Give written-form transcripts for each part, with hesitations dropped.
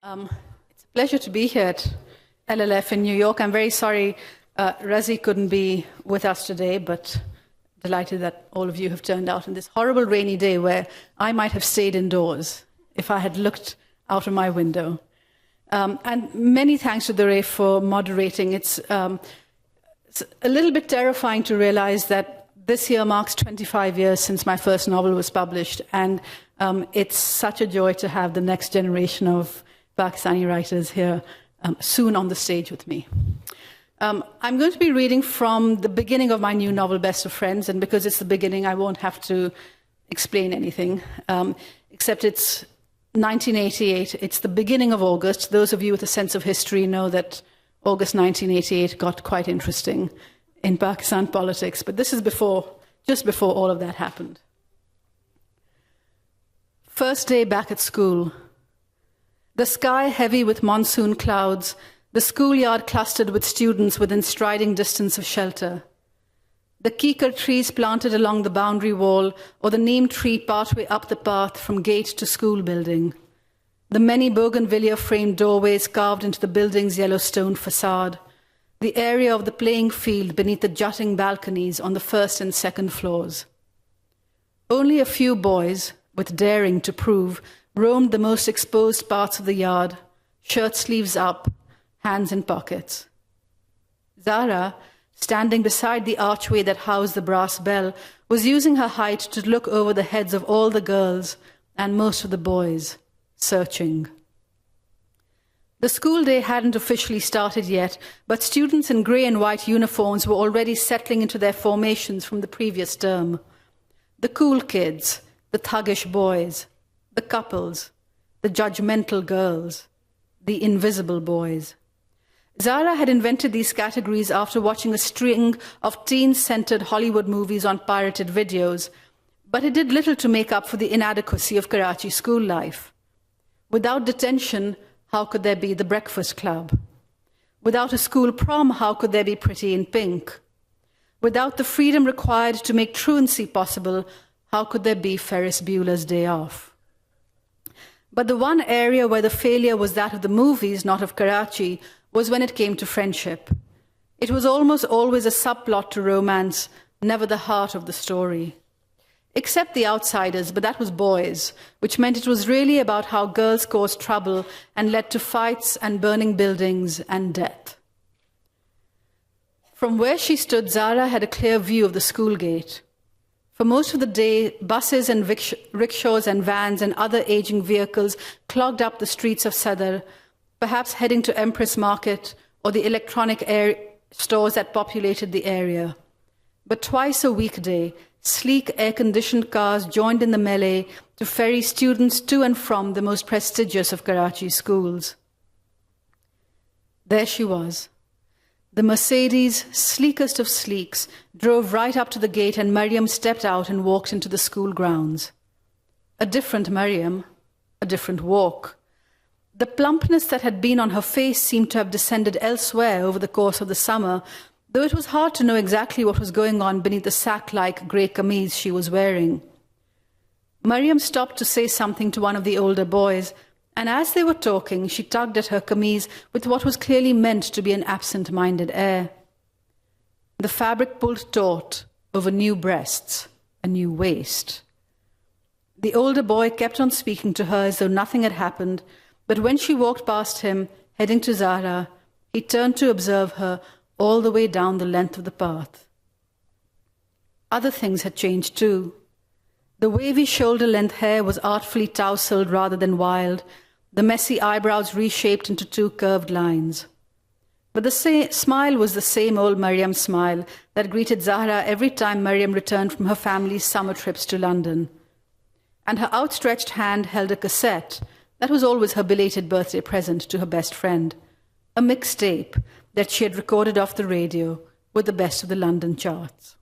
It's a pleasure to be here at LLF in New York. I'm very sorry Razi couldn't be with us today, but delighted that all of you have turned out on this horrible rainy day where I might have stayed indoors if I had looked out of my window. And many thanks to Dur for moderating. It's a little bit terrifying to realize that this year marks 25 years since my first novel was published, and it's such a joy to have the next generation of Pakistani writers here soon on the stage with me. I'm going to be reading from the beginning of my new novel, Best of Friends, and because it's the beginning, I won't have to explain anything, except it's 1988. It's the beginning of August. Those of you with a sense of history know that August 1988 got quite interesting in Pakistan politics, but this is just before all of that happened. First day back at school. The sky heavy with monsoon clouds, the schoolyard clustered with students within striding distance of shelter. The kikar trees planted along the boundary wall, or the neem tree partway up the path from gate to school building. The many bougainvillea-framed doorways carved into the building's yellow stone facade. The area of the playing field beneath the jutting balconies on the first and second floors. Only a few boys, with daring to prove, roamed the most exposed parts of the yard, shirt sleeves up, hands in pockets. Zara, standing beside the archway that housed the brass bell, was using her height to look over the heads of all the girls and most of the boys, searching. The school day hadn't officially started yet, but students in grey and white uniforms were already settling into their formations from the previous term. The cool kids, the thuggish boys, the couples, the judgmental girls, the invisible boys. Zara had invented these categories after watching a string of teen-centered Hollywood movies on pirated videos, but it did little to make up for the inadequacy of Karachi school life. Without detention, how could there be the breakfast club? Without a school prom, how could there be Pretty in Pink? Without the freedom required to make truancy possible, how could there be Ferris Bueller's Day Off? But the one area where the failure was that of the movies, not of Karachi, was when it came to friendship. It was almost always a subplot to romance, never the heart of the story. Except the outsiders, but that was boys, which meant it was really about how girls caused trouble and led to fights and burning buildings and death. From where she stood, Zara had a clear view of the school gate. For most of the day, buses and rickshaws and vans and other aging vehicles clogged up the streets of Sadr, perhaps heading to Empress Market or the electronic stores that populated the area. But twice a weekday, sleek air-conditioned cars joined in the melee to ferry students to and from the most prestigious of Karachi schools. There she was. The Mercedes, sleekest of sleeks, drove right up to the gate, and Mariam stepped out and walked into the school grounds. A different Mariam, a different walk. The plumpness that had been on her face seemed to have descended elsewhere over the course of the summer, though it was hard to know exactly what was going on beneath the sack-like grey kameez she was wearing. Mariam stopped to say something to one of the older boys, and as they were talking, she tugged at her kameez with what was clearly meant to be an absent-minded air. The fabric pulled taut over new breasts, a new waist. The older boy kept on speaking to her as though nothing had happened, but when she walked past him, heading to Zara, he turned to observe her all the way down the length of the path. Other things had changed too. The wavy shoulder-length hair was artfully tousled rather than wild, the messy eyebrows reshaped into two curved lines. But the smile was the same old Mariam smile that greeted Zahra every time Mariam returned from her family's summer trips to London. And her outstretched hand held a cassette that was always her belated birthday present to her best friend, a mixtape that she had recorded off the radio with the best of the London charts.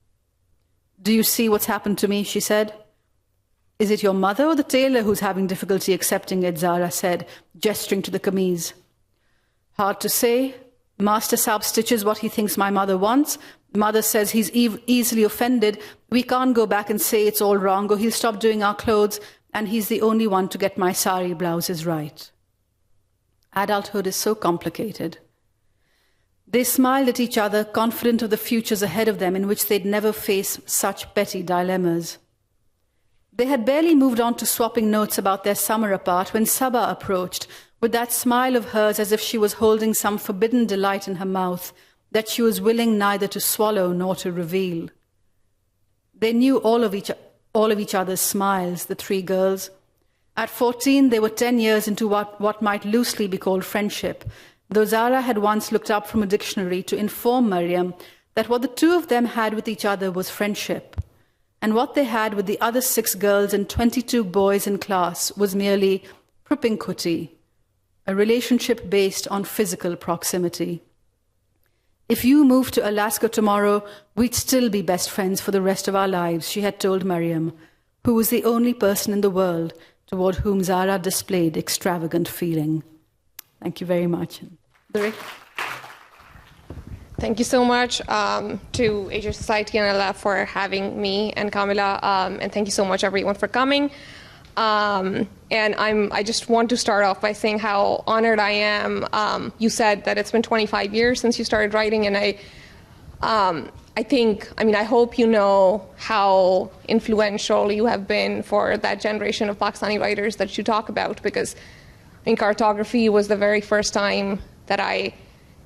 "Do you see what's happened to me?" she said. "Is it your mother or the tailor who's having difficulty accepting it?" Zara said, gesturing to the kameez. "Hard to say. Master Saab stitches what he thinks my mother wants. Mother says he's easily offended. We can't go back and say it's all wrong, or he'll stop doing our clothes, and he's the only one to get my sari blouses right." Adulthood is so complicated. They smiled at each other, confident of the futures ahead of them in which they'd never face such petty dilemmas. They had barely moved on to swapping notes about their summer apart when Sabah approached, with that smile of hers as if she was holding some forbidden delight in her mouth that she was willing neither to swallow nor to reveal. They knew all of each other's smiles, the three girls. At 14, they were 10 years into what might loosely be called friendship, though Zara had once looked up from a dictionary to inform Mariam that what the two of them had with each other was friendship, and what they had with the other 6 girls and 22 boys in class was merely propinquity, a relationship based on physical proximity. If you moved to Alaska tomorrow, we'd still be best friends for the rest of our lives, she had told Mariam, who was the only person in the world toward whom Zara displayed extravagant feeling. Thank you very much. Thank you so much to Asia Society and LLF for having me and Kamila, and thank you so much everyone for coming. And I just want to start off by saying how honored I am. You said that it's been 25 years since you started writing, and I hope you know how influential you have been for that generation of Pakistani writers that you talk about, because I think cartography was the very first time that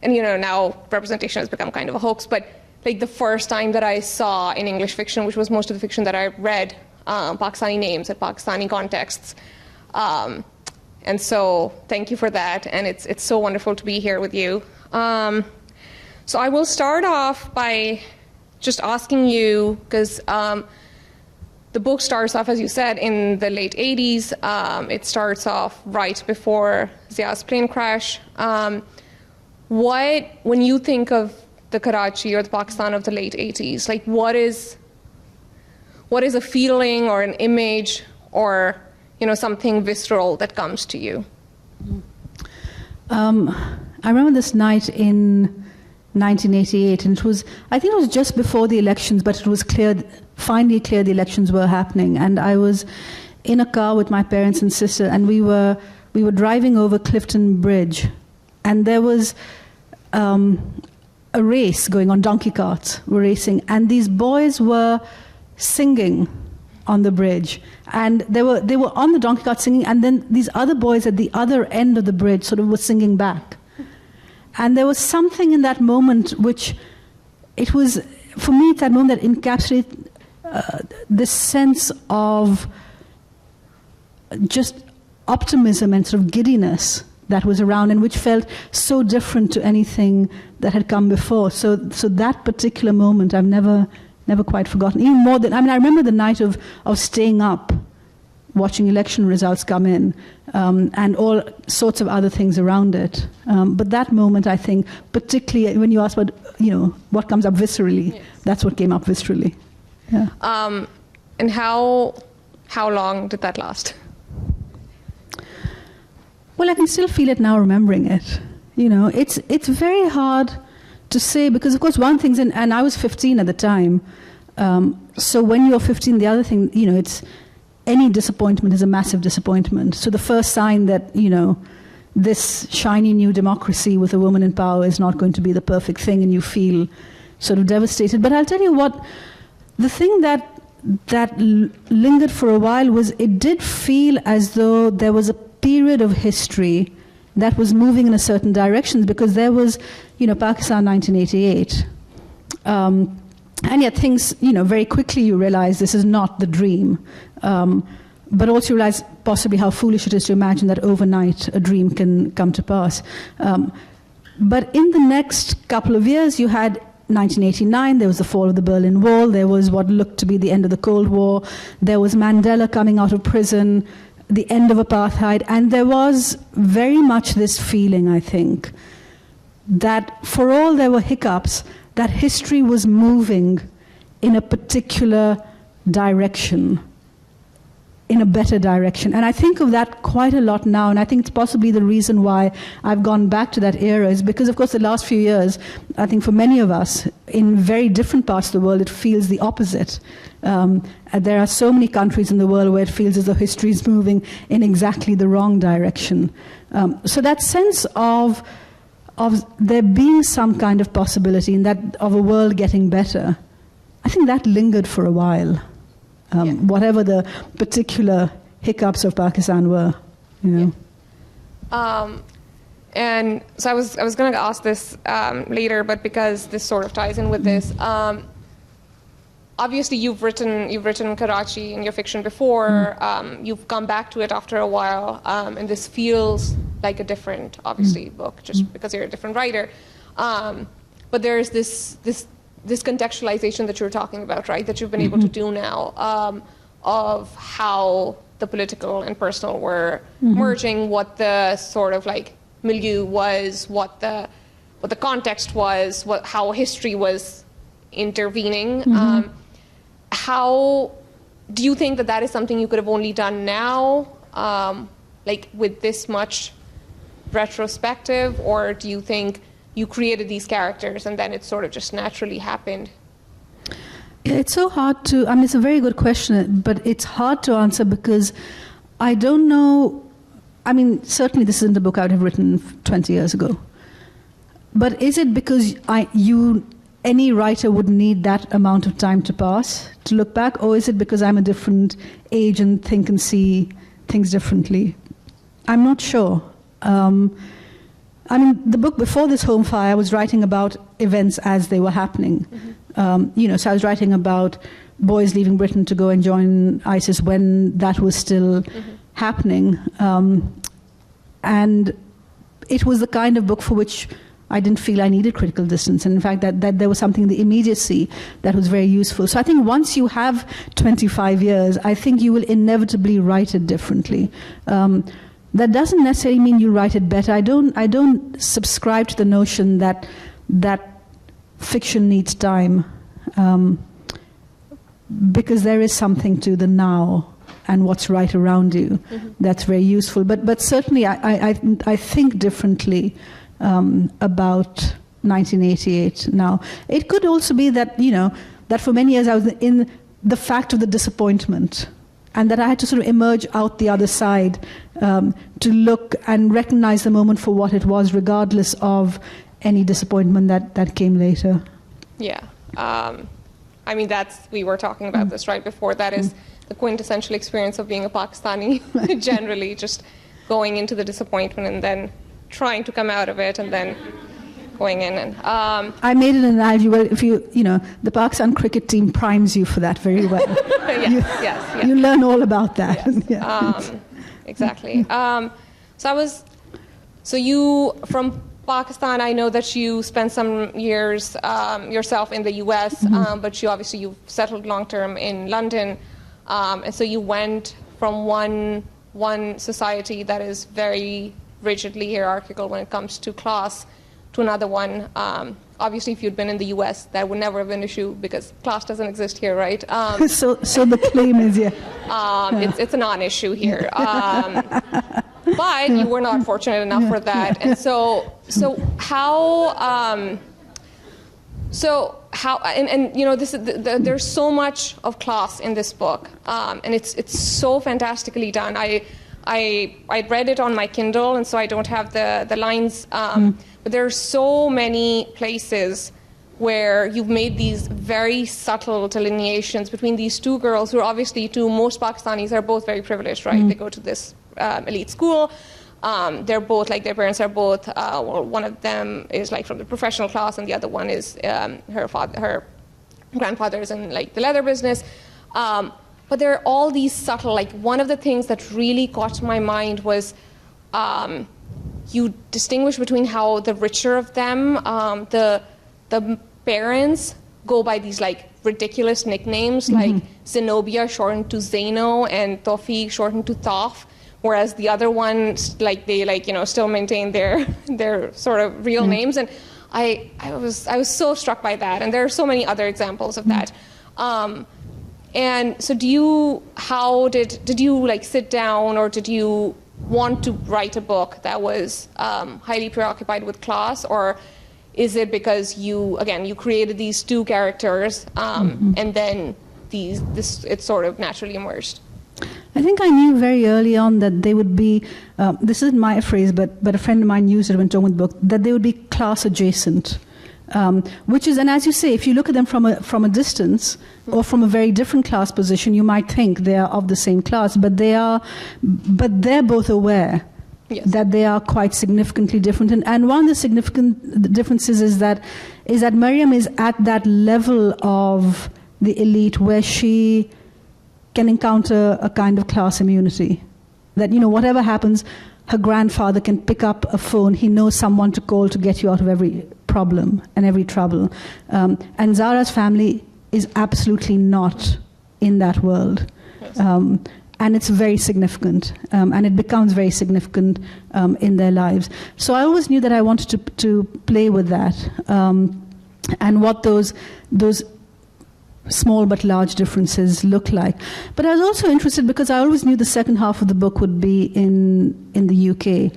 now representation has become kind of a hoax, but like the first time that I saw in English fiction, which was most of the fiction that I read, Pakistani names and Pakistani contexts. And so thank you for that, and it's so wonderful to be here with you. So I will start off by just asking you, because the book starts off, as you said, in the late 80s. It starts off right before Zia's plane crash. When you think of the Karachi or the Pakistan of the late 80s, like what is a feeling or an image or something visceral that comes to you? I remember this night in 1988, and I think it was just before the elections, but it was finally clear the elections were happening, and I was in a car with my parents and sister, and we were driving over Clifton Bridge, and there was a race going on. Donkey carts were racing, and these boys were singing on the bridge, and they were on the donkey cart singing, and then these other boys at the other end of the bridge sort of were singing back. And there was something in that moment which, it was, for me, it's that moment that encapsulated this sense of just optimism and sort of giddiness that was around, and which felt so different to anything that had come before. So that particular moment I've never quite forgotten. Even more than, I remember the night of staying up, watching election results come in, and all sorts of other things around it. But that moment, I think, particularly when you ask about, what comes up viscerally, yes. That's what came up viscerally. Yeah. And how long did that last? Well, I can still feel it now, remembering it. It's very hard to say, because of course one thing's, and I was 15 at the time, so when you're 15, the other thing, it's, any disappointment is a massive disappointment. So the first sign that, this shiny new democracy with a woman in power is not going to be the perfect thing, and you feel sort of devastated. But I'll tell you what, the thing that lingered for a while was, it did feel as though there was a period of history that was moving in a certain direction, because there was, Pakistan 1988. And yet things, very quickly you realize this is not the dream. But also you realize possibly how foolish it is to imagine that overnight a dream can come to pass. But in the next couple of years, you had 1989, there was the fall of the Berlin Wall, there was what looked to be the end of the Cold War, there was Mandela coming out of prison, the end of apartheid, and there was very much this feeling, I think, that for all there were hiccups, that history was moving in a particular direction, in a better direction. And I think of that quite a lot now, and I think it's possibly the reason why I've gone back to that era, is because, of course, the last few years, I think for many of us, in very different parts of the world, it feels the opposite. There are so many countries in the world where it feels as though history is moving in exactly the wrong direction. So that sense of there being some kind of possibility in that of a world getting better, I think that lingered for a while, whatever the particular hiccups of Pakistan were, you know. Yeah. And so I was going to ask this later, but because this sort of ties in with this, obviously you've written Karachi in your fiction before. You've come back to it after a while, and this feels like a different, obviously, book just because you're a different writer. But there's this contextualization that you were talking about, right? That you've been able to do now of how the political and personal were merging, what the sort of like milieu was, what the context was, how history was intervening. How do you think that is something you could have only done now, like with this much retrospective, or do you think you created these characters and then it sort of just naturally happened? It's so hard to, I mean, it's a very good question, but it's hard to answer because I don't know. I mean, certainly this isn't a book I would have written 20 years ago. But is it because any writer would need that amount of time to pass, to look back, or is it because I'm a different age and think and see things differently? I'm not sure. I mean, the book before this, Home Fire, I was writing about events as they were happening. So I was writing about boys leaving Britain to go and join ISIS when that was still happening. And it was the kind of book for which I didn't feel I needed critical distance. And in fact, that there was something in the immediacy that was very useful. So I think once you have 25 years, I think you will inevitably write it differently. That doesn't necessarily mean you write it better. I don't subscribe to the notion that fiction needs time, because there is something to the now and what's right around you that's very useful. But certainly I think differently about 1988 now. It could also be that, that for many years I was in the fact of the disappointment, and that I had to sort of emerge out the other side to look and recognize the moment for what it was, regardless of any disappointment that came later. Yeah. I mean, we were talking about this right before. That is the quintessential experience of being a Pakistani, generally, just going into the disappointment and then trying to come out of it and then going in. And I made an analogy where if the Pakistan cricket team primes you for that very well. Yes. You learn all about that. Yes. Exactly. So you, from Pakistan, I know that you spent some years yourself in the US, but you've settled long-term in London. And so you went from one society that is very rigidly hierarchical when it comes to class to another one. Obviously, if you'd been in the US, that would never have been an issue because class doesn't exist here, right? So the claim is, it's a non-issue here. But you were not fortunate enough for that. And so how there's so much of class in this book, and it's so fantastically done. I read it on my Kindle, and so I don't have the lines, but there are so many places where you've made these very subtle delineations between these two girls who are obviously most Pakistanis are both very privileged, right? They go to this elite school. They're both, like, their parents are both, one of them is like from the professional class and the other one is her grandfather's in like the leather business. But there are all these subtle, like, one of the things that really caught my mind was you distinguish between how the richer of them, the parents go by these like ridiculous nicknames, like Zenobia shortened to Zeno and Tawfiq shortened to Taf, whereas the other ones, like, they still maintain their sort of real names. And I was so struck by that, and there are so many other examples of that. And so did you like sit down, or did you want to write a book that was highly preoccupied with class, or is it because you created these two characters and then it sort of naturally emerged? I think I knew very early on that they would be, this isn't my phrase, but a friend of mine used it when talking with the book, that they would be class adjacent. Which is, and as you say, if you look at them from a distance or from a very different class position, you might think they are of the same class, but they're both aware that they are quite significantly different. And one of the significant differences is that Maryam is at that level of the elite where she can encounter a kind of class immunity. That, whatever happens, her grandfather can pick up a phone. He knows someone to call to get you out of every problem and every trouble. And Zara's family is absolutely not in that world. Yes. And it's very significant. And it becomes very significant in their lives. So I always knew that I wanted to play with that. And what those small but large differences look like. But I was also interested because I always knew the second half of the book would be in the UK.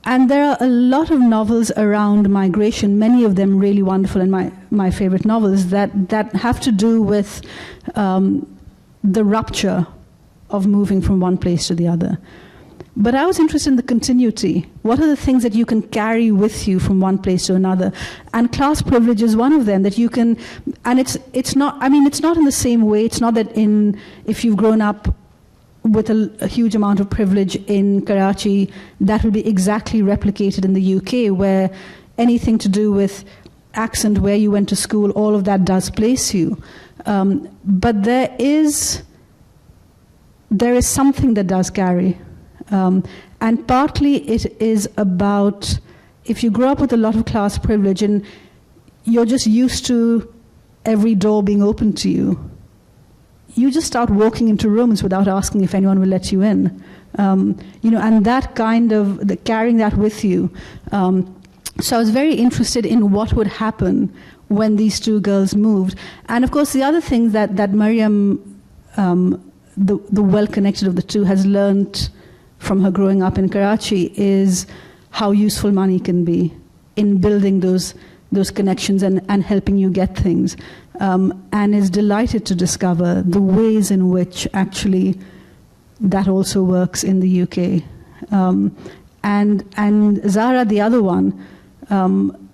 And there are a lot of novels around migration, many of them really wonderful and my favorite novels, that have to do with the rupture of moving from one place to the other. But I was interested in the continuity. What are the things that you can carry with you from one place to another? And class privilege is one of them that you can, and it's not in the same way. It's not that if you've grown up with a huge amount of privilege in Karachi, that will be exactly replicated in the UK, where anything to do with accent, where you went to school, all of that does place you. But there is something that does carry. And partly it is about, if you grow up with a lot of class privilege and you're just used to every door being open to you, you just start walking into rooms without asking if anyone will let you in. And that kind of, carrying that with you. So I was very interested in what would happen when these two girls moved. And of course, the other thing that Maryam, the well-connected of the two, has learned from her growing up in Karachi is how useful money can be in building those connections and helping you get things. And is delighted to discover the ways in which actually that also works in the UK. And Zara, the other one,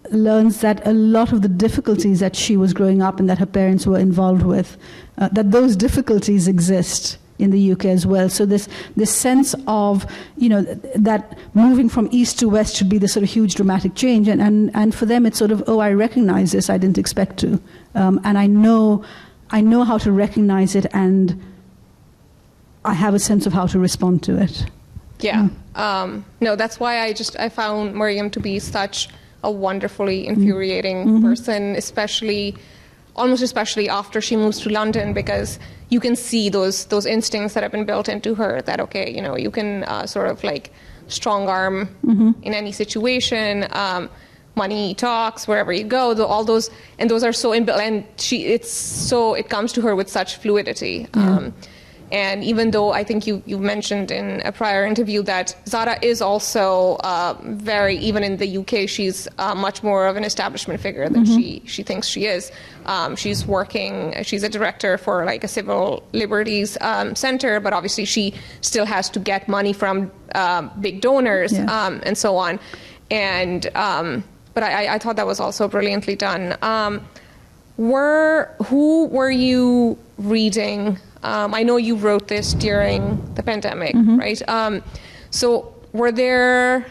learns that a lot of the difficulties that she was growing up and that her parents were involved with, that those difficulties exist in the UK as well. So this sense of, that moving from east to west should be this sort of huge dramatic change. And for them it's sort of, I recognize this, I didn't expect to. And I know how to recognize it, and I have a sense of how to respond to it. Yeah. No, that's why I found Maryam to be such a wonderfully infuriating person, almost especially after she moves to London, because you can see those instincts that have been built into her that, you can sort of like strong arm in any situation. Money talks wherever you go, all those, and those are so inbuilt, and it comes to her with such fluidity. Yeah. And even though I think you mentioned in a prior interview that Zara is also even in the UK, she's much more of an establishment figure than she thinks she is. She's a director for like a civil liberties center, but obviously she still has to get money from big donors and so on. And but I thought that was also brilliantly done. Who were you reading? I know you wrote this during the pandemic, right? So were there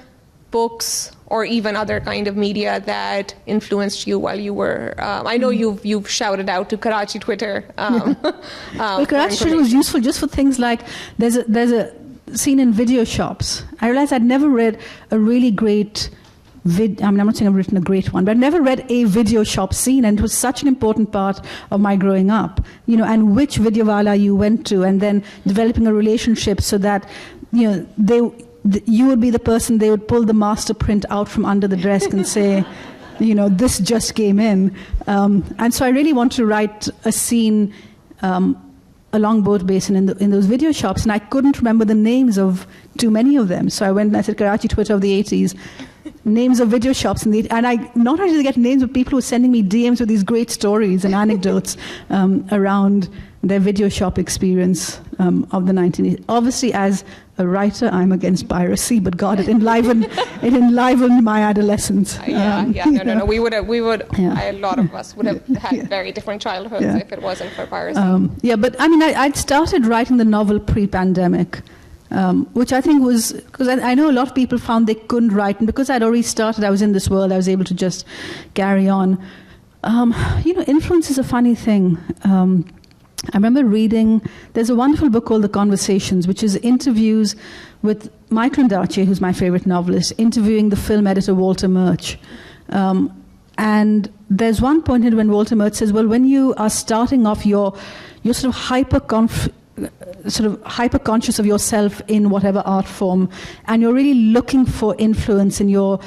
books or even other kind of media that influenced you while you were, I know you've shouted out to Karachi Twitter. Well, Karachi Twitter was useful just for things like, there's a scene in video shops. I realized I'd never read a really great I'm not saying I've written a great one, but I've never read a video shop scene, and it was such an important part of my growing up, and which video wala you went to, and then developing a relationship so that, you would be the person, they would pull the master print out from under the desk and say, this just came in. And so I really want to write a scene along Boat Basin in those video shops, and I couldn't remember the names of too many of them. So I went and I said, Karachi Twitter of the 80s, names of video shops, and I not only get names of people who are sending me DMs with these great stories and anecdotes around their video shop experience of the 1980s. Obviously, as a writer, I'm against piracy, but God, it enlivened my adolescence. No. We would. A lot of us would have had very different childhoods if it wasn't for piracy. But I mean, I'd started writing the novel pre-pandemic, which I think was, because I know a lot of people found they couldn't write, and because I'd already started, I was in this world, I was able to just carry on. Influence is a funny thing. I remember reading, there's a wonderful book called The Conversations, which is interviews with Michael Ondaatje, who's my favorite novelist, interviewing the film editor Walter Murch. And there's one point in it when Walter Murch says, well, when you are starting off, you're sort of hyper-conscious of yourself in whatever art form, and you're really looking for influence in your,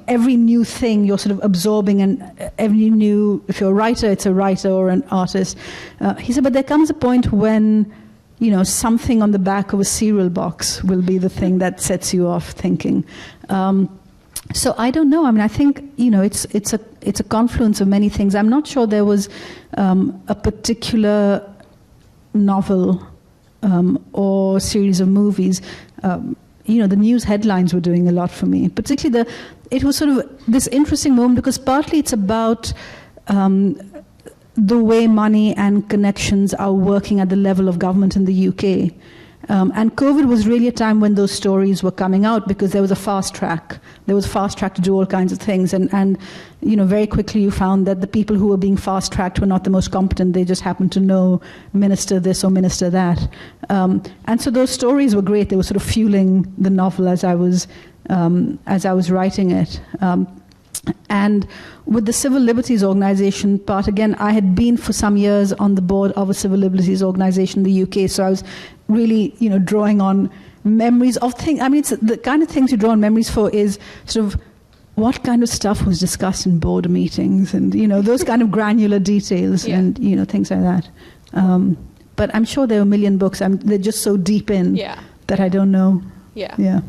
every new thing you're sort of absorbing, and every new, if you're a writer, it's a writer or an artist. He said, but there comes a point when, something on the back of a cereal box will be the thing that sets you off thinking. So I don't know. I mean, I think, it's a confluence of many things. I'm not sure there was a particular novel or series of movies. The news headlines were doing a lot for me. Particularly it was sort of this interesting moment because partly it's about the way money and connections are working at the level of government in the UK. And COVID was really a time when those stories were coming out because there was a fast track. There was fast track to do all kinds of things. And very quickly you found that the people who were being fast tracked were not the most competent. They just happened to know minister this or minister that. And so those stories were great. They were sort of fueling the novel as I was writing it. And with the Civil Liberties Organization part, again, I had been for some years on the board of a civil liberties organization in the UK, so I was really, drawing on memories of things. I mean, it's the kind of things you draw on memories for is sort of what kind of stuff was discussed in board meetings and, those kind of granular details and, things like that. But I'm sure there are a million books. They're just so deep in that I don't know. Yeah.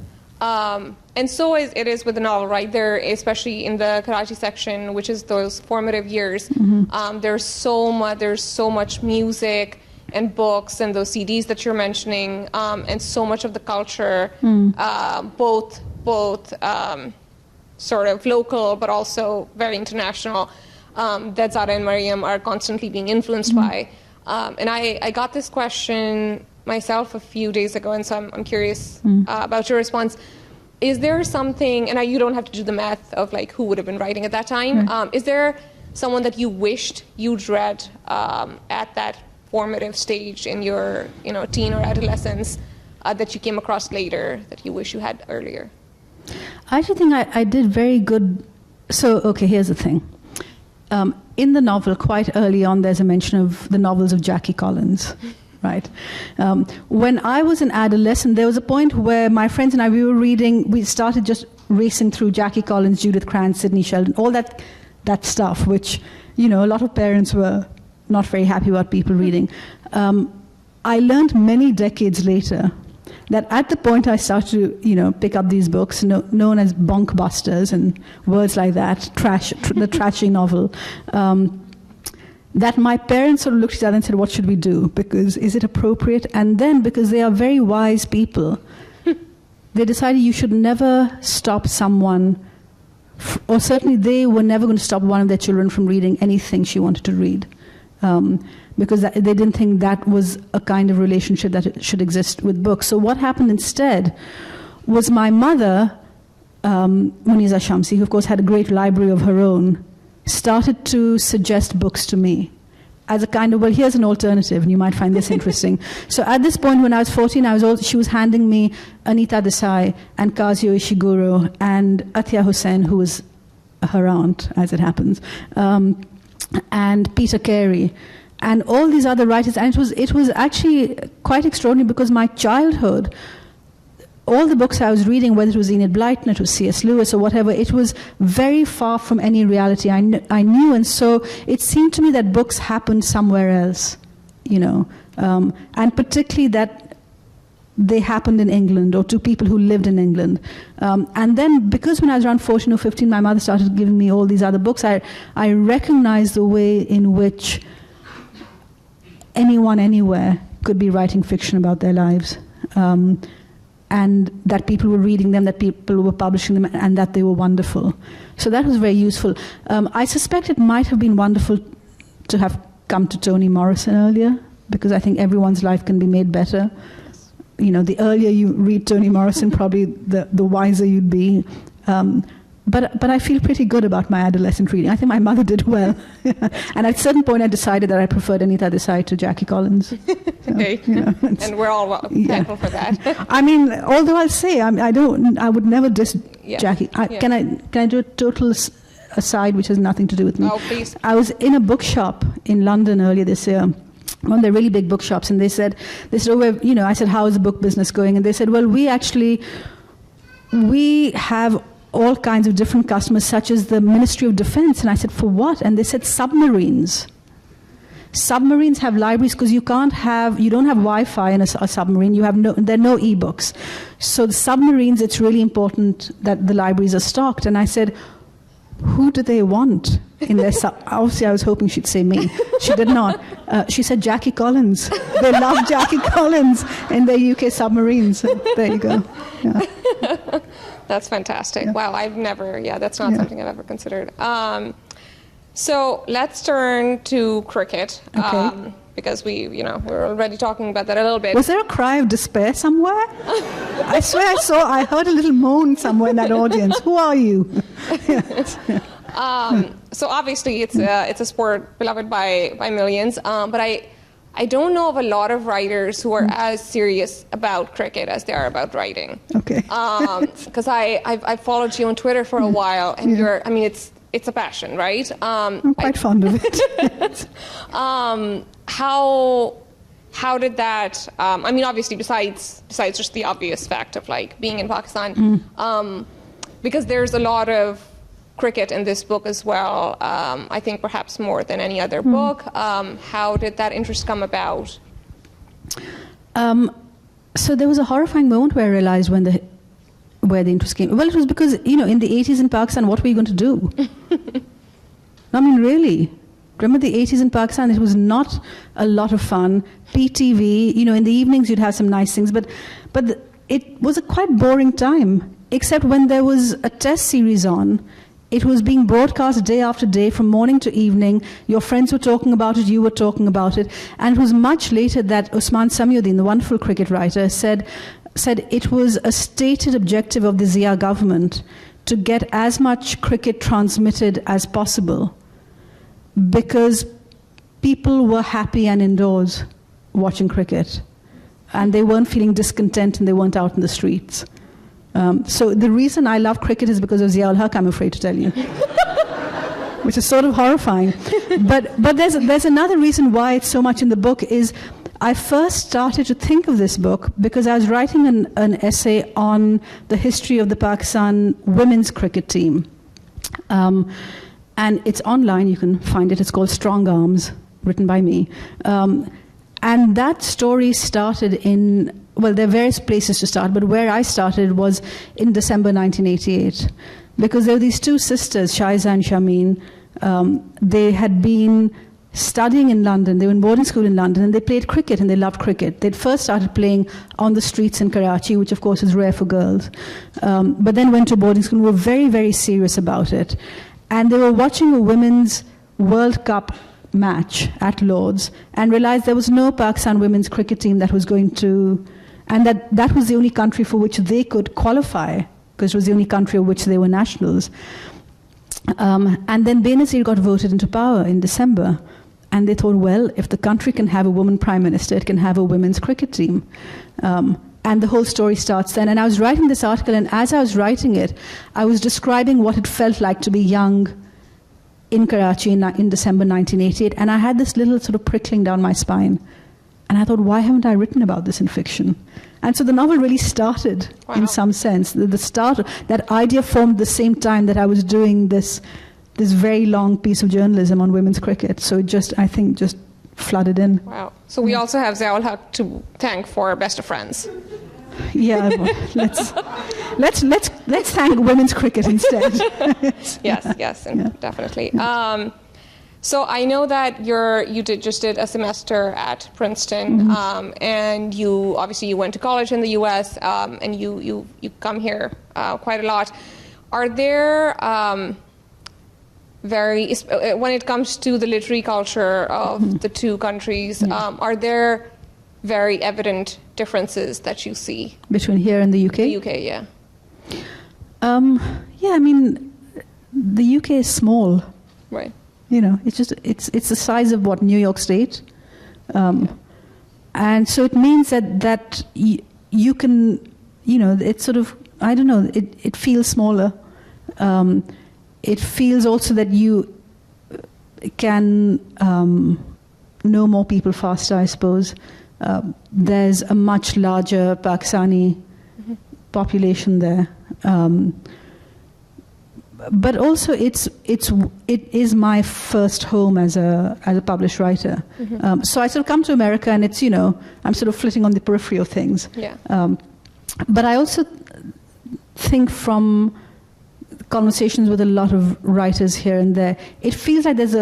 And so it is with the novel, right? There, especially in the Karachi section, which is those formative years, there's so much music and books and those CDs that you're mentioning, and so much of the culture, both sort of local but also very international, that Zara and Mariam are constantly being influenced by. And I got this question myself a few days ago, and so I'm curious about your response. Is there something, and you don't have to do the math of like who would have been writing at that time, is there someone that you wished you'd read at that formative stage in your teen or adolescence that you came across later that you wish you had earlier? I actually think I did very good. So, okay, here's the thing. In the novel, quite early on, there's a mention of the novels of Jackie Collins. Right. When I was an adolescent, there was a point where my friends and I, we started just racing through Jackie Collins, Judith Krantz, Sidney Sheldon, all that stuff, which, a lot of parents were not very happy about people reading. I learned many decades later that at the point I started to, pick up these books known as bonkbusters and words like that, the trashy novel, that my parents sort of looked at each other and said, what should we do? Because is it appropriate? And then, because they are very wise people, they decided you should never stop someone, or certainly they were never going to stop one of their children from reading anything she wanted to read. Because they didn't think that was a kind of relationship that should exist with books. So what happened instead was my mother, Kamila Shamsie, who of course had a great library of her own, started to suggest books to me as a kind of, well, here's an alternative and you might find this interesting. So at this point when I was 14, she was handing me Anita Desai and Kazuo Ishiguro and Atiya Hussain, who was her aunt, as it happens, and Peter Carey and all these other writers. And it was actually quite extraordinary because my childhood, all the books I was reading, whether it was Enid Blyton, it was C.S. Lewis or whatever, it was very far from any reality I knew. And so it seemed to me that books happened somewhere else, and particularly that they happened in England or to people who lived in England. And then because when I was around 14 or 15, my mother started giving me all these other books, I recognized the way in which anyone anywhere could be writing fiction about their lives, and that people were reading them, that people were publishing them, and that they were wonderful. So that was very useful. I suspect it might have been wonderful to have come to Toni Morrison earlier, because I think everyone's life can be made better. You know, the earlier you read Toni Morrison, probably the wiser you'd be. But I feel pretty good about my adolescent reading. I think my mother did well. And at a certain point I decided that I preferred Anita Desai to Jackie Collins. So, okay. And we're all thankful for that. I mean, although I'll say, I would never diss Jackie. Can I do a total aside which has nothing to do with me? Oh, please. I was in a bookshop in London earlier this year, one of the really big bookshops, and they said, oh, you know, I said, how is the book business going? And they said, well, we have all kinds of different customers, such as the Ministry of Defense. And I said, for what? And they said, submarines. Submarines have libraries because you don't have Wi-Fi in a submarine. there are no e-books. So the submarines, it's really important that the libraries are stocked. And I said, who do they want in their obviously I was hoping she'd say me. She did not. She said Jackie Collins. They love Jackie Collins in their UK submarines. There you go. Yeah. That's fantastic. Yeah. Wow, that's not something I've ever considered. So let's turn to cricket. Okay. Because we're already talking about that a little bit. Was there a cry of despair somewhere? I swear I heard a little moan somewhere in that audience. Who are you? So obviously it's a sport beloved by millions, but I don't know of a lot of writers who are as serious about cricket as they are about writing. Okay. Because I've followed you on Twitter for a while, and it's a passion, right? I'm quite fond of it. How did that? Obviously, besides just the obvious fact of like being in Pakistan, because there's a lot of cricket in this book as well. I think perhaps more than any other book. How did that interest come about? So there was a horrifying moment where I realized where the interest came. Well, it was because in the 80s in Pakistan, what were you going to do? I mean, really. Remember the 80s in Pakistan? It was not a lot of fun. PTV, in the evenings you'd have some nice things, but it was a quite boring time, except when there was a test series on. It was being broadcast day after day from morning to evening. Your friends were talking about it, you were talking about it. And it was much later that Usman Samiuddin, the wonderful cricket writer, said it was a stated objective of the Zia government to get as much cricket transmitted as possible, because people were happy and indoors watching cricket, and they weren't feeling discontent and they weren't out in the streets. So the reason I love cricket is because of Zia-ul-Haq, I'm afraid to tell you, which is sort of horrifying. But there's another reason why it's so much in the book. Is I first started to think of this book because I was writing an essay on the history of the Pakistan women's cricket team. And it's online, you can find it. It's called Strong Arms, written by me. And that story started there are various places to start, but where I started was in December 1988. Because there were these two sisters, Shaiza and Shameen. They had been studying in London. They were in boarding school in London, and they played cricket, and they loved cricket. They'd first started playing on the streets in Karachi, which of course is rare for girls. But then went to boarding school and were very, very serious about it. And they were watching a women's World Cup match at Lord's and realized there was no Pakistan women's cricket team that was going to, and that was the only country for which they could qualify, because it was the only country of which they were nationals. And then Benazir got voted into power in December, and they thought, well, if the country can have a woman prime minister, it can have a women's cricket team. And the whole story starts then. And I was writing this article, and as I was writing it, I was describing what it felt like to be young in Karachi in December 1988, and I had this little sort of prickling down my spine. And I thought, why haven't I written about this in fiction? And so the novel really started, in some sense. The start, that idea formed the same time that I was doing this very long piece of journalism on women's cricket. So it just flooded in. Wow. So we also have Zia-ul-Haq to thank for Best of Friends. Yeah, let's thank women's cricket instead. Yes, definitely. So I know that you just did a semester at Princeton, and you went to college in the U.S. And you come here quite a lot. Are there when it comes to the literary culture of the two countries, are there very evident differences that you see between here and the UK? The UK, yeah. Yeah, I mean, the UK is small. Right. You know, it's the size of New York State, and so it means that you can, you know, it's sort of, I don't know, it feels smaller. It feels also that you can know more people faster, I suppose. There's a much larger Pakistani population there. But also, it is my first home as a published writer. So I sort of come to America, and it's, you know, I'm sort of flitting on the periphery of things. Yeah. But I also think from conversations with a lot of writers here and there, it feels like there's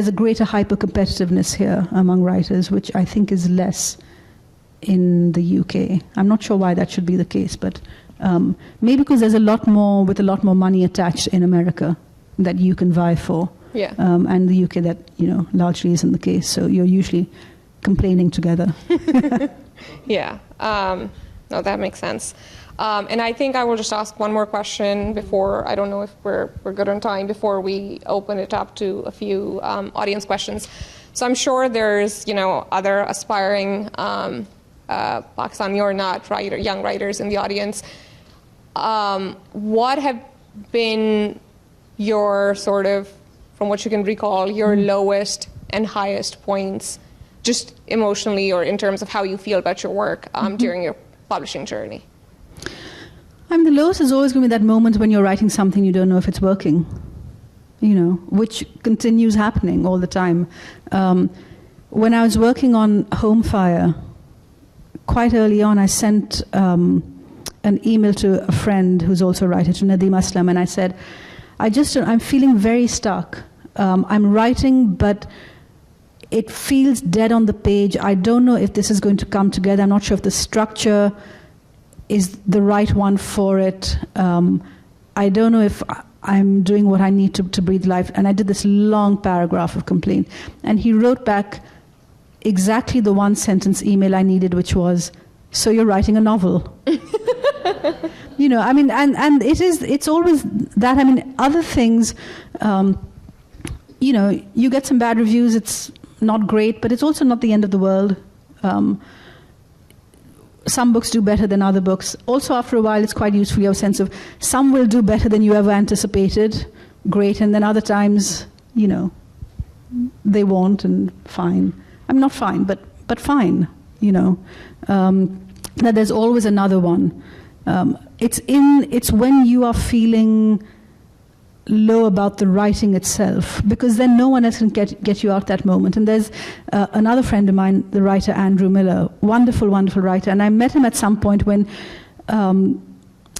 a greater hyper competitiveness here among writers, which I think is less in the UK. I'm not sure why that should be the case, but. Maybe because there's a lot more money attached in America that you can vie for, and the UK that, you know, largely isn't the case. So you're usually complaining together. Yeah, no, that makes sense. And I think I will just ask one more question before, I don't know if we're good on time, before we open it up to a few audience questions. So I'm sure there's, you know, other aspiring Pakistani or not young writers in the audience. What have been your sort of, from what you can recall, your lowest and highest points, just emotionally or in terms of how you feel about your work during your publishing journey? I mean, the lowest is always going to be that moment when you're writing something you don't know if it's working, you know, which continues happening all the time. When I was working on Home Fire, quite early on, I sent an email to a friend who's also a writer, to Nadeem Aslam, and I said, I'm feeling very stuck. I'm writing, but it feels dead on the page. I don't know if this is going to come together. I'm not sure if the structure is the right one for it. I don't know if I'm doing what I need to breathe life. And I did this long paragraph of complaint. And he wrote back exactly the one sentence email I needed, which was, so you're writing a novel. You know, I mean, and it's always that. I mean, other things, you know, you get some bad reviews, it's not great, but it's also not the end of the world. Some books do better than other books. Also, after a while, it's quite useful. You have a sense of some will do better than you ever anticipated, great, and then other times, you know, they won't, and fine. I'm not fine, but fine, you know. That there's always another one. It's when you are feeling low about the writing itself, because then no one else can get you out that moment. And there's another friend of mine, the writer Andrew Miller, wonderful, wonderful writer. And I met him at some point when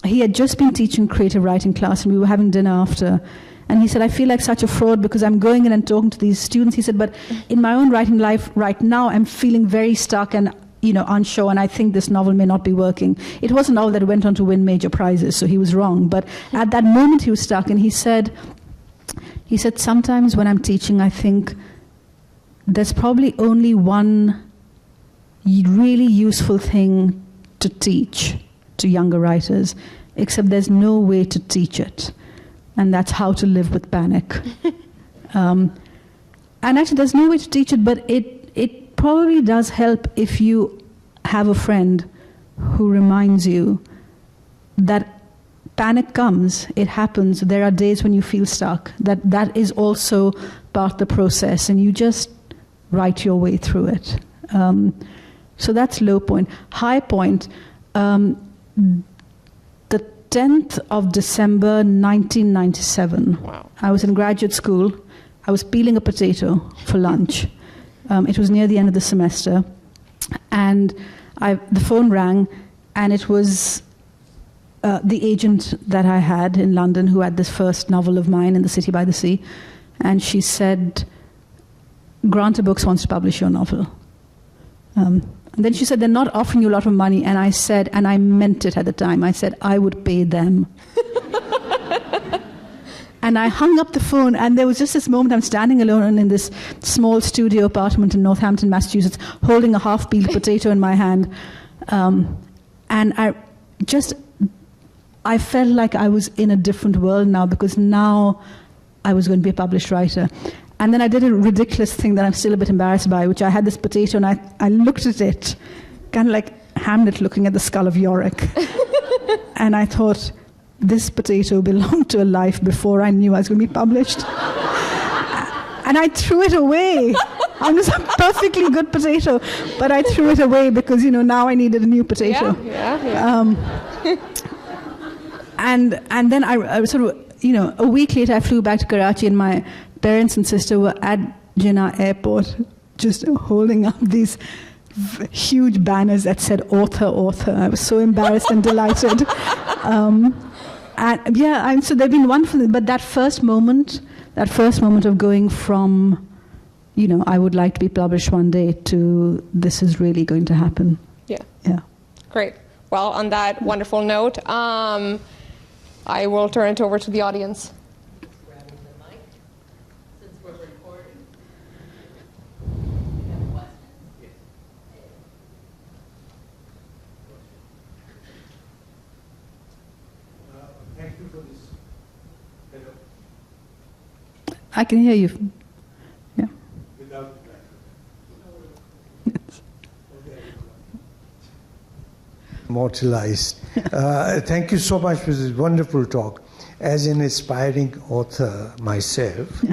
he had just been teaching creative writing class, and we were having dinner after. And he said, I feel like such a fraud because I'm going in and talking to these students. He said, but in my own writing life right now, I'm feeling very stuck and, you know, unsure, and I think this novel may not be working. It was a novel that went on to win major prizes, so he was wrong. But at that moment he was stuck, and he said, sometimes when I'm teaching, I think there's probably only one really useful thing to teach to younger writers, except there's no way to teach it. And that's how to live with panic. And actually, there's no way to teach it, but it probably does help if you have a friend who reminds you that panic comes, it happens, there are days when you feel stuck, that is also part of the process, and you just write your way through it. So that's low point. High point, the 10th of December 1997. Wow. I was in graduate school. I was peeling a potato for lunch. It was near the end of the semester, and the phone rang, and it was the agent that I had in London, who had this first novel of mine, In the City by the Sea, and she said, Granta Books wants to publish your novel. And then she said, they're not offering you a lot of money. And I said, and I meant it at the time, I said, I would pay them. And I hung up the phone, and there was just this moment, I'm standing alone in this small studio apartment in Northampton, Massachusetts, holding a half-peeled potato in my hand. And I felt like I was in a different world now, because now I was going to be a published writer. And then I did a ridiculous thing that I'm still a bit embarrassed by, which I had this potato, and I looked at it, kind of like Hamlet looking at the skull of Yorick. And I thought, this potato belonged to a life before I knew I was going to be published. And I threw it away. It was a perfectly good potato, but I threw it away because, now I needed a new potato. Yeah. And then I sort of, a week later I flew back to Karachi, and my parents and sister were at Jinnah airport just holding up these huge banners that said author, author. I was so embarrassed and delighted. So they've been wonderful. But that first moment of going from, I would like to be published one day, to this is really going to happen. Yeah. Yeah. Great. Well, on that wonderful note, I will turn it over to the audience. Grabbing the mic, since we're recording. Thank you for this. Hello. I can hear you. Yeah. Without immortalized. Thank you so much for this wonderful talk. As an aspiring author myself,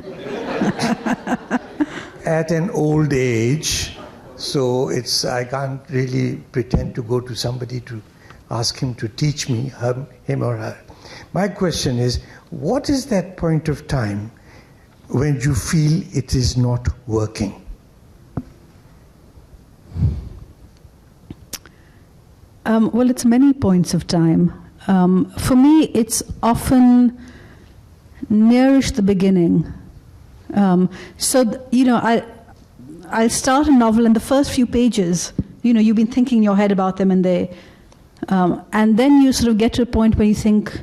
at an old age, so I can't really pretend to go to somebody to ask him to teach me, him or her. My question is, what is that point of time when you feel it is not working? Well, it's many points of time. For me, it's often nearish the beginning. I'll start a novel, and the first few pages, you've been thinking in your head about them, and then you sort of get to a point where you think,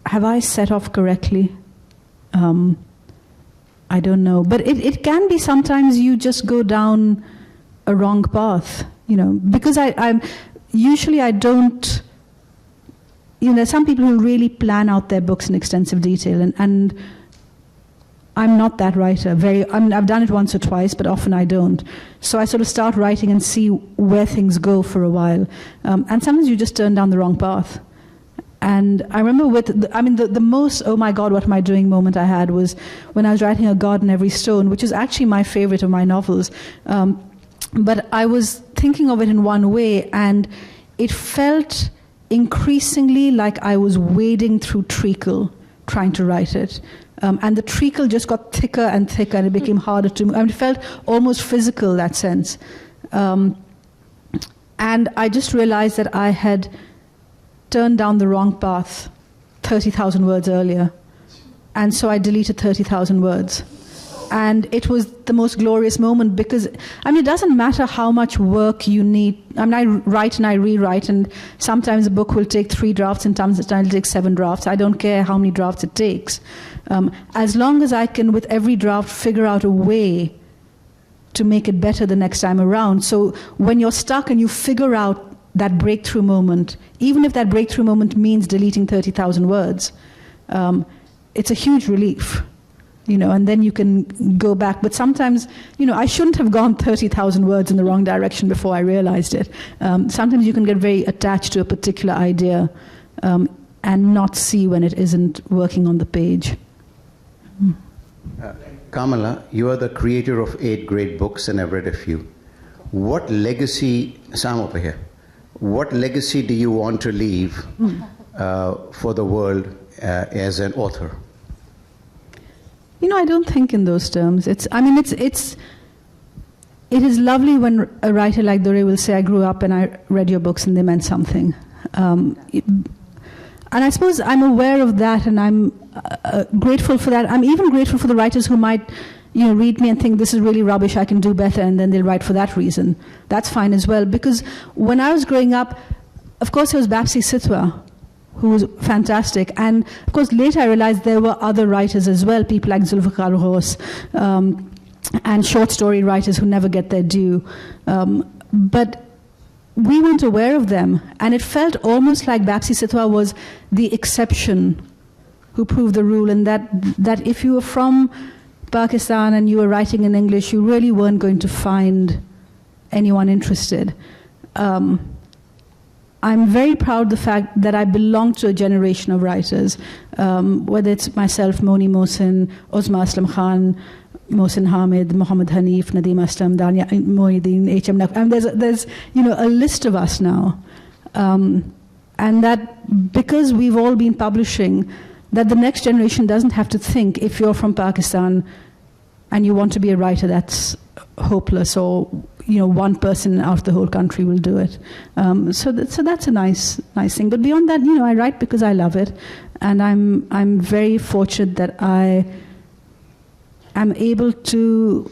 have I set off correctly? I don't know. But it can be sometimes you just go down a wrong path, because I'm usually I don't, there's some people who really plan out their books in extensive detail, and I'm not that writer. I've done it once or twice, but often I don't. So I sort of start writing and see where things go for a while. And sometimes you just turn down the wrong path. And I remember the most, oh my God, what am I doing moment I had was when I was writing A God in Every Stone, which is actually my favorite of my novels. But I was thinking of it in one way, and it felt increasingly like I was wading through treacle trying to write it. And the treacle just got thicker and thicker, and it became harder to move. It felt almost physical, that sense. And I just realized that I had turned down the wrong path 30,000 words earlier. And so I deleted 30,000 words. And it was the most glorious moment, because, it doesn't matter how much work you need. I write and I rewrite, and sometimes a book will take 3 drafts, and sometimes it'll take 7 drafts. I don't care how many drafts it takes. As long as I can, with every draft, figure out a way to make it better the next time around. So when you're stuck and you figure out that breakthrough moment, even if that breakthrough moment means deleting 30,000 words, it's a huge relief. And then you can go back. But sometimes, I shouldn't have gone 30,000 words in the wrong direction before I realized it. Sometimes you can get very attached to a particular idea and not see when it isn't working on the page. Kamila, you are the creator of 8 great books, and I've read a few. What legacy, Sam over here, what legacy do you want to leave for the world as an author? I don't think in those terms. It is lovely when a writer like Dur will say, I grew up and I read your books and they meant something. And I suppose I'm aware of that, and I'm grateful for that. I'm even grateful for the writers who might read me and think this is really rubbish, I can do better, and then they'll write for that reason. That's fine as well. Because when I was growing up, of course, there was Bapsi Sitwa, who was fantastic. And, of course, later I realized there were other writers as well, people like Zulfikar Ghos, and short story writers who never get their due. But we weren't aware of them. And it felt almost like Bapsi Sitwa was the exception who proved the rule, and that if you were from Pakistan and you were writing in English, you really weren't going to find anyone interested. I'm very proud of the fact that I belong to a generation of writers, whether it's myself, Moni Mohsin, Uzma Aslam Khan, Mohsin Hamid, Muhammad Hanif, Nadeem Aslam, Dania Mohiuddin, H.M. Naqvi. I mean, there's a list of us now. And that because we've all been publishing, that the next generation doesn't have to think if you're from Pakistan and you want to be a writer, that's hopeless, or one person out of the whole country will do it. So that's a nice thing. But beyond that, I write because I love it, and I'm very fortunate that I am able to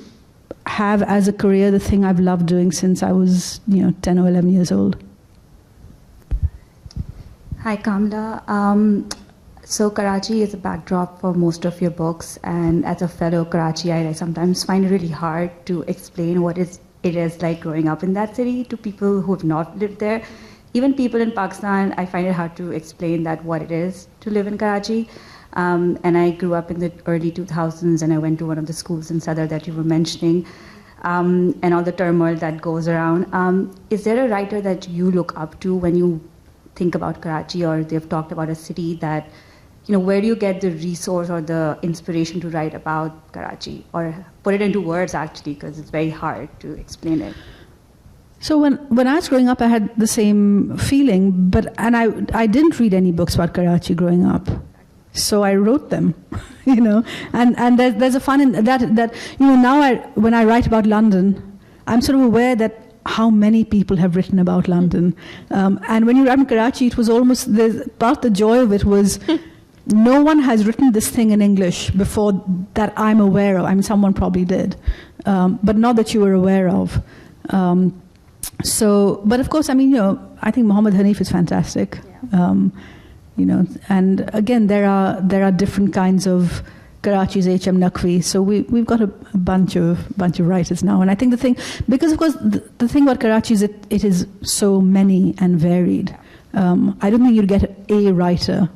have as a career the thing I've loved doing since I was 10 or 11 years old. Hi, Kamila. So Karachi is a backdrop for most of your books, and as a fellow Karachiite, I sometimes find it really hard to explain what it is like growing up in that city to people who have not lived there. Even people in Pakistan, I find it hard to explain what it is to live in Karachi. And I grew up in the early 2000s, and I went to one of the schools in Sadr that you were mentioning, and all the turmoil that goes around. Is there a writer that you look up to when you think about Karachi, or they've talked about a city that, where do you get the resource or the inspiration to write about Karachi? Or put it into words, actually, because it's very hard to explain it. So when I was growing up, I had the same feeling, and I didn't read any books about Karachi growing up. So I wrote them, and there's a fun in that now when I write about London, I'm sort of aware that how many people have written about London. And when you write in Karachi, it was almost, part the joy of it was no one has written this thing in English before that I'm aware of. I mean, someone probably did, but not that you were aware of. But of course, I mean, I think Muhammad Hanif is fantastic. Yeah. And again, there are different kinds of Karachi's H.M. Naqvi. So we've got a bunch of writers now. And I think because of course the thing about Karachi is it is so many and varied. I don't think you'd get a writer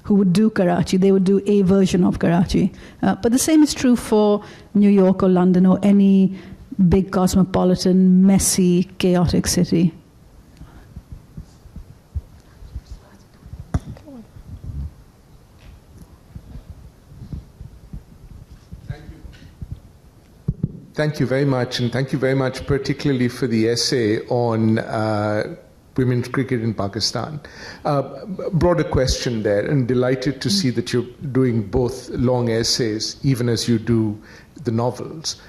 who would do Karachi. They would do a version of Karachi. But the same is true for New York or London or any big cosmopolitan, messy, chaotic city. Thank you very much, and thank you very much particularly for the essay on women's cricket in Pakistan. Broader question there, and delighted to see that you're doing both long essays, even as you do the novels.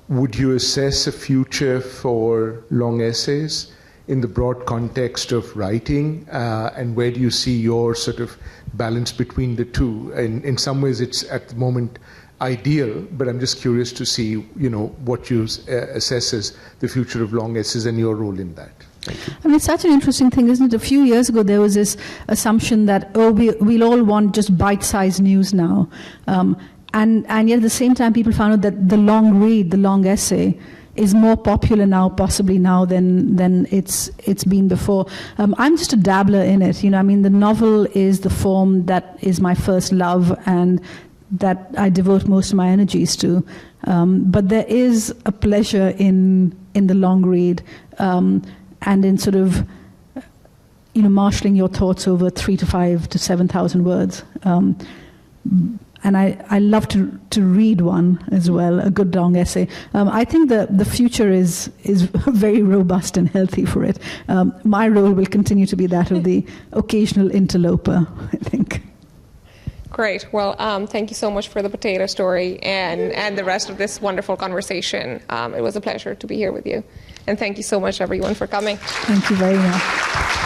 Would you assess a future for long essays in the broad context of writing, and where do you see your sort of balance between the two? And in some ways it's at the moment ideal, but I'm just curious to see, what you assess as the future of long essays and your role in that. Thank you. I mean, it's such an interesting thing, isn't it? A few years ago, there was this assumption that, we'll all want just bite-sized news now. And yet at the same time, people found out that the long read, the long essay, is more popular now, possibly now, than it's been before. I'm just a dabbler in it. The novel is the form that is my first love, and that I devote most of my energies to. But there is a pleasure in the long read, and in sort of, marshalling your thoughts over 3,000 to 5,000 to 7,000 words. And I love to read one as well, a good long essay. I think the future is very robust and healthy for it. My role will continue to be that of the occasional interloper, I think. Great. Well, thank you so much for the potato story and the rest of this wonderful conversation. It was a pleasure to be here with you. And thank you so much, everyone, for coming. Thank you very much.